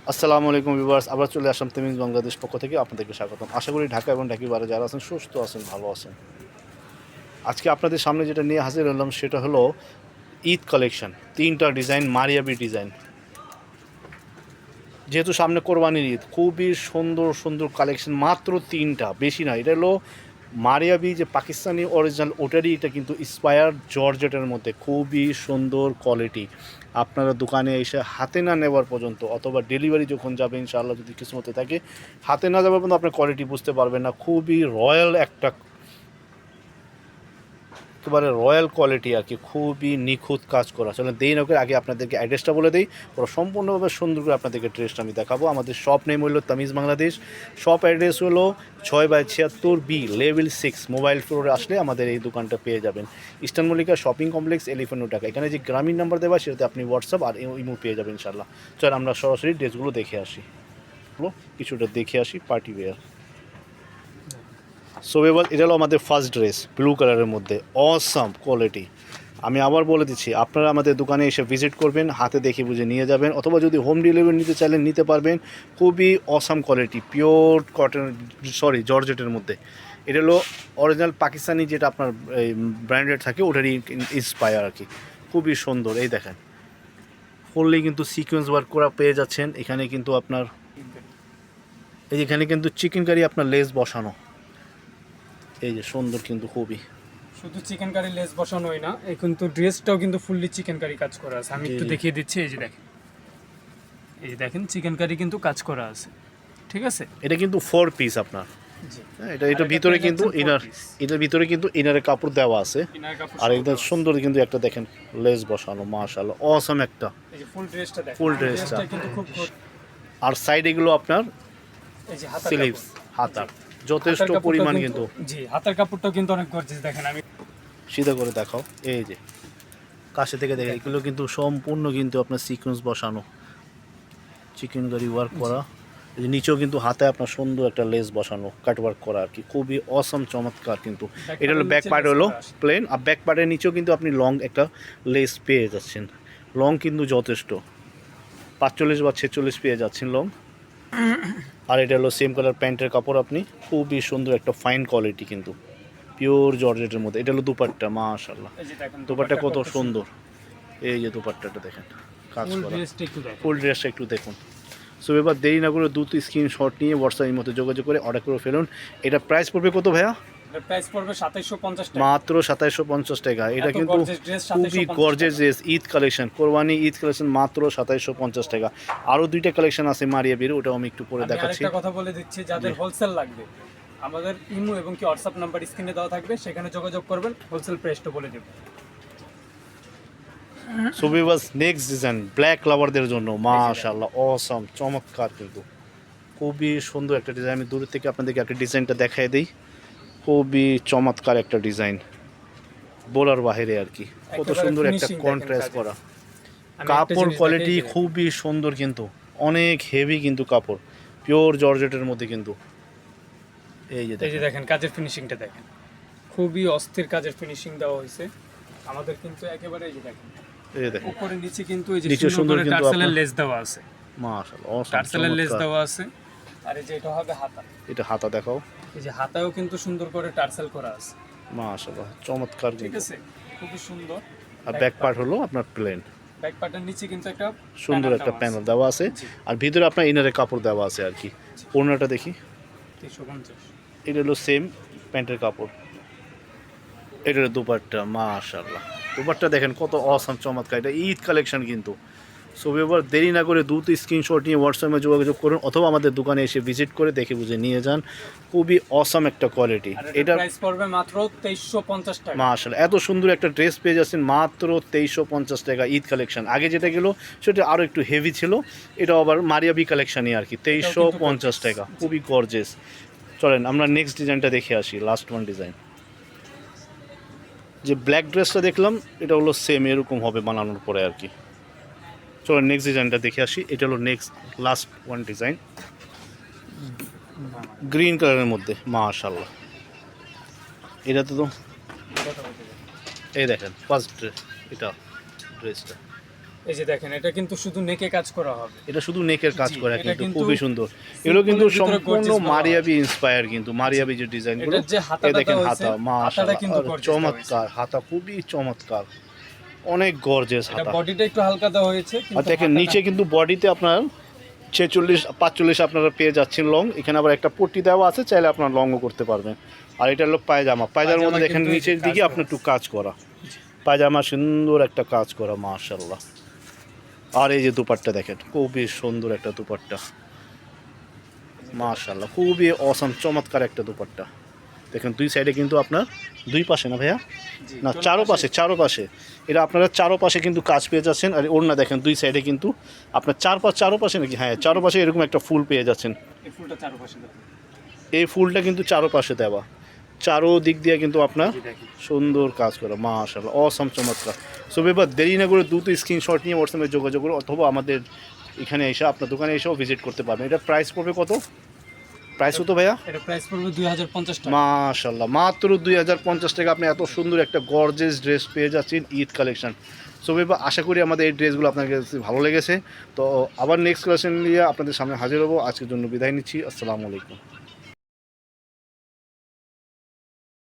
আসসালামু আলাইকুম ভিউয়ার্স, আবার চলে আসলাম তামিজ বাংলাদেশ পক্ষ থেকে আপনাদেরকে স্বাগতম। আশা করি ঢাকা এবং ঢাকার বাইরে যারা আছেন সুস্থ আছেন, ভালো আছেন। আজকে আপনাদের সামনে যেটা নিয়ে হাজির হলাম সেটা হলো ঈদ কালেকশন, তিনটা ডিজাইন, মারিয়াবি ডিজাইন। যেহেতু সামনে কোরবানির ঈদ, খুবই সুন্দর সুন্দর কালেকশন, মাত্র তিনটা, বেশি না। এটা হলো মারিয়াবি যে পাকিস্তানি অরিজিনাল, ওটারই এটা কিন্তু ইন্সপায়ার জর্জেটের মধ্যে, খুবই সুন্দর কোয়ালিটি। আপনারা দোকানে এসে হাতে না নেওয়ার পর্যন্ত অথবা ডেলিভারি যখন যাবে ইনশাআল্লাহ যদি কিসমতে থাকে, হাতে না যাওয়ার পর্যন্ত আপনার কোয়ালিটি বুঝতে পারবেন না। খুবই রয়্যাল একটা, একেবারে রয়্যাল কোয়ালিটি আর কি, খুবই নিখুঁত কাজ করা। চলেন দেই না করে আগে আপনাদেরকে অ্যাড্রেসটা বলে দিই, পুরো সম্পূর্ণভাবে সুন্দর করে আপনাদেরকে ড্রেসটা আমি দেখাবো। আমাদের শপ নেম হলো তামিজ বাংলাদেশ, শপ অ্যাড্রেস হলো 6/76B লেভেল 6 মোবাইল ফ্লোরে আসলে আমাদের এই দোকানটা পেয়ে যাবেন। Eastern Mallika shopping complex, elephant road, Dhaka. এখানে যে গ্রামীণ নাম্বার দেওয়া সেটাতে আপনি হোয়াটসঅ্যাপ আর ইমো পেয়ে যাবেন ইনশাল্লাহ। চল আমরা সরাসরি ড্রেসগুলো দেখে আসি, কিছুটা দেখে আসি। পার্টি ওয়্যার, সো এবার এটা হলো আমাদের ফার্স্ট ড্রেস, ব্লু কালারের মধ্যে, অসাম কোয়ালিটি। আমি আবার বলে দিচ্ছি, আপনারা আমাদের দোকানে এসে ভিজিট করবেন, হাতে দেখে বুঝে নিয়ে যাবেন, অথবা যদি হোম ডেলিভারি নিতে চাইলেন নিতে পারবেন। খুবই অসাম কোয়ালিটি, পিওর কটন, জর্জেটের মধ্যে। এটা হলো অরিজিনাল পাকিস্তানি যেটা আপনার এই ব্র্যান্ডেড থাকে ওটারই ইন্সপায়ার আর কি, খুবই সুন্দর। এই দেখেন ফুললি কিন্তু সিকোয়েন্স ওয়ার্ক করা পেয়ে যাচ্ছেন। এখানে কিন্তু আপনার এখানে কিন্তু চিকেন কারি আপনার লেস বসানো, এই যে সুন্দর কিন্তু খুবই। শুধু চিকেন কারি লেস বসানোই না, এই কিন্তু ড্রেসটাও কিন্তু ফুললি চিকেন কারি কাজ করা আছে। আমি একটু দেখিয়ে দিচ্ছি, এই যে দেখেন, এই যে দেখেন চিকেন কারি কিন্তু কাজ করা আছে, ঠিক আছে। এটা কিন্তু 4 পিস আপনার, হ্যাঁ, এটা ভিতরে কিন্তু এটার ভিতরে কিন্তু ইনারের কাপড় দেওয়া আছে। আর একদম সুন্দর কিন্তু একটা দেখেন লেস বসানো, মাশাআল্লাহ অসাম একটা। এই যে ফুল ড্রেসটা দেখেন, ফুল ড্রেসটা কিন্তু খুব আর সাইড এগুলো আপনার এই যে হাতার স্লিভস, হাতার যথেষ্ট পরিমাণ কিন্তু। জি, হাতার কাপড়টাও কিন্তু অনেক গর্জিয়াস। দেখেন আমি সিধা করে দেখাও, এই যে কাছে থেকে দেখেন, এগুলো কিন্তু সম্পূর্ণ কিন্তু আপনার সিকোয়েন্স বসানো, চিকেন কারি ওয়ার্ক করা। এই যে নিচেও কিন্তু হাতে আপনার সুন্দর একটা লেস বসানো, কাট ওয়ার্ক করা আর কি, খুবই অসম চমৎকার কিন্তু। এটা হলো ব্যাক পার্ট, হলো প্লেন, আর ব্যাক পার্টের নিচেও কিন্তু আপনি লং একটা লেস পেয়ে যাচ্ছেন। লং কিন্তু যথেষ্ট 45 বা 46 পেয়ে যাচ্ছেন লং। আর এটা হলো সেম কালার প্যান্টের কাপড়, আপনি খুবই সুন্দর একটা ফাইন কোয়ালিটি কিন্তু, পিওর জর্জেটের মধ্যে। এটা হলো দুপাট্টা, মাশাআল্লাহ দুপাট্টা কত সুন্দর। এই যে দুপাট্টাটা দেখেন কাজ করা, ফুল ড্রেসটা একটু দেখুন। সো এবার দেরি না করে দ্রুত স্ক্রিনশট নিয়ে হোয়াটসঅ্যাপের মধ্যে যোগাযোগ করে অর্ডার করে ফেলুন। এটা প্রাইস পড়বে কত ভাইয়া? প্রাইস পড়বে 2750 টাকা, মাত্র 2750 টাকা। এটা কিন্তু খুবই গর্জিয়াস ড্রেস, ঈদ কালেকশন, কোরবানি ঈদ কালেকশন, মাত্র 2750 টাকা। আরও দুইটা কালেকশন আছে মারিয়াবির, ওটাও আমি একটু পরে দেখাচ্ছি। একটা কথা বলে দিচ্ছি, যাদের হোলসেল লাগবে আমাদের ইমো এবং কি হোয়াটসঅ্যাপ নাম্বার স্ক্রিনে দেওয়া থাকবে, সেখানে যোগাযোগ করবেন, হোলসেল প্রাইসটা বলে দেব। So viewers, next design black লাভারদের জন্য, মাশাআল্লাহ অসাম চমৎকার কিন্তু, খুবই সুন্দর একটা ডিজাইন। আমি দূর থেকে আপনাদেরকে একটা ডিজাইনটা দেখাই দিই, খুবই চমৎকার একটা ডিজাইন, বলার বাহিরে আর কি, কত সুন্দর একটা কন্ট্রাস্ট করা। কাপড় কোয়ালিটি খুবই সুন্দর কিন্তু, অনেক হেভি কিন্তু কাপড়, পিওর জর্জেটের মধ্যে কিন্তু। এই যে দেখেন কাজের ফিনিশিংটা দেখেন, খুবই অস্থির কাজের ফিনিশিং দেওয়া হয়েছে আমাদের কিন্তু একেবারে। এই যে দেখেন, এই দেখেন উপরে নিচে কিন্তু এই যে নিচে সুন্দর কিন্তু টার্সেলের লেস দেওয়া আছে, মাশাআল্লাহ অসাম টার্সেলের লেস দেওয়া আছে। আর এই যে এটা হবে হাতা, এটা হাতা দেখাও, এই যে হাতাও কিন্তু সুন্দর করে টার্সেল করা আছে, মাশাআল্লাহ চমৎকার ঠিক কিন্তু। আছে, খুবই সুন্দর। আর ব্যাক পার্ট হলো আপনার প্লেন, ব্যাক পার্টের নিচে কিন্তু একটা সুন্দর একটা প্যানেল দেওয়া আছে, আর ভিতরে আপনার ইনারের কাপড় দেওয়া আছে আর কি। ওড়নাটা দেখি, 350। এটা হলো সেম প্যান্টের কাপড়। এটা হলো দুপাট্টা, মাশাআল্লাহ দুপাট্টা দেখেন কত অসাম চমৎকার। এটা ঈদ কালেকশন কিন্তু। সো এবার দেরি না করে দ্রুত স্ক্রিনশট নিয়ে হোয়াটসঅ্যাপে যোগাযোগ করুন, অথবা আমাদের দোকানে এসে ভিজিট করে দেখে বুঝে নিয়ে যান। খুবই অসাম একটা কোয়ালিটি। এটা প্রাইস পড়বে মাত্র 2350 টাকা। মাশাআল্লাহ এত সুন্দর একটা ড্রেস পেয়ে যাচ্ছেন মাত্র 2350 টাকা। ঈদ কালেকশন, আগে যেটা গেল সেটা আরও একটু হেভি ছিল, এটা আবার মারিয়াবি কালেকশনই আর কি, 2350 টাকা, খুবই গর্জেস। চলেন আমরা নেক্সট ডিজাইনটা দেখে আসি, লাস্ট ওয়ান ডিজাইন। যে ব্ল্যাক ড্রেসটা দেখলাম এটা হলো সেম এরকম হবে বানানোর পরে আর কি। চলো নেক্সট ডিজাইনটা দেখে আসি। এটা হলো next last one design, green কালারের মধ্যে, মাশাআল্লাহ। এটাতে তো এই দেখেন ফার্স্ট ড্রেস, এটা ড্রেসটা এই যে দেখেন এটা কিন্তু শুধু নেকে কাজ করা হবে। এটা শুধু নেকের কাজ জি, করা এটা কিন্তু কিন্তু খুবই সুন্দর। এগুলো কিন্তু সিম্পলের ভিতরে সম্পূর্ণ gorgeous বলা হয়। মারিয়াবি ইন্সপায়ার, কিন্তু মারিয়াবি যে ডিজাইনগুলো, এটার যে এই হাতাটা দেখেন দেওয়া হাতা, হয়েছে, হাতাটা মাশাআল্লাহ কিন্তু আর gorgeous দেওয়া হয়েছে। চমৎকার হাতা, খুবই চমৎকার, অনেক গর্জিয়াস এটা হাতা। বডিটা একটু হালকা দেওয়া হয়েছে আর কিন্তু দেখেন হাতাটা- নিচে কিন্তু বডিতে আপনার 46-45 আপনারা পেয়ে যাচ্ছেন লং। এখানে আবার একটা পট্টি দেওয়া আছে, চাইলে আপনার লংও করতে পারবেন। আর এটা হলো পায়জামার পায়জামা মধ্যে দেখেন কিন্তু এই যে নিচের কাজ দিকে করা আপনার একটু আছে। কাজ করা, পায়জামা সুন্দর একটা কাজ করা মাশাআল্লাহ। আর এই যে দুপাট্টা দেখেন, খুবই সুন্দর একটা দুপাট্টা মাশাআল্লাহ, খুবই অসাম চমৎকার একটা দুপাট্টা। দেখেন দুই সাইডে কিন্তু আপনার, দুই পাশে না ভাইয়া, জি, না চলো চারোপাশে, চারোপাশে এটা আপনারা চারোপাশে কিন্তু কাজ পেয়ে যাচ্ছেন। আর ওড়না দেখেন দুই সাইডে কিন্তু আপনার চারোপাশে নাকি, হ্যাঁ চারোপাশে এরকম একটা ফুল পেয়ে যাচ্ছেন। এই ফুলটা চারপাশে দাও। এই ফুলটা কিন্তু চারোপাশে দেওয়া, চারো দিক দিয়ে কিন্তু আপনার এই যে দেখেন। সুন্দর কাজ করা মাশাআল্লাহ, অসাম চমৎকার। সো এবার দেরি না করে দ্রুত স্ক্রিনশট নিয়ে হোয়াটসঅ্যাপে যোগাযোগ করুন, অথবা আমাদের এখানে এসে আপনার দোকানে এসেও ভিজিট করতে পারবেন। এটা প্রাইস পড়বে কত, প্রাইস কত ভাইয়া? এটা প্রাইস পড়বে 2050 টাকা। মাশাআল্লাহ, মাত্র 2050 টাকা আপনি এত সুন্দর একটা গর্জেস ড্রেস পেয়ে যাচ্ছেন ঈদ কালেকশন। সো এবার আশা করি আমাদের এই ড্রেসগুলো আপনার কাছে ভালো লেগেছে। তো আবার নেক্সট কালেকশন নিয়ে আপনাদের সামনে হাজির হবো। আজকের জন্য বিদায় নিচ্ছি, আসসালামু আলাইকুম।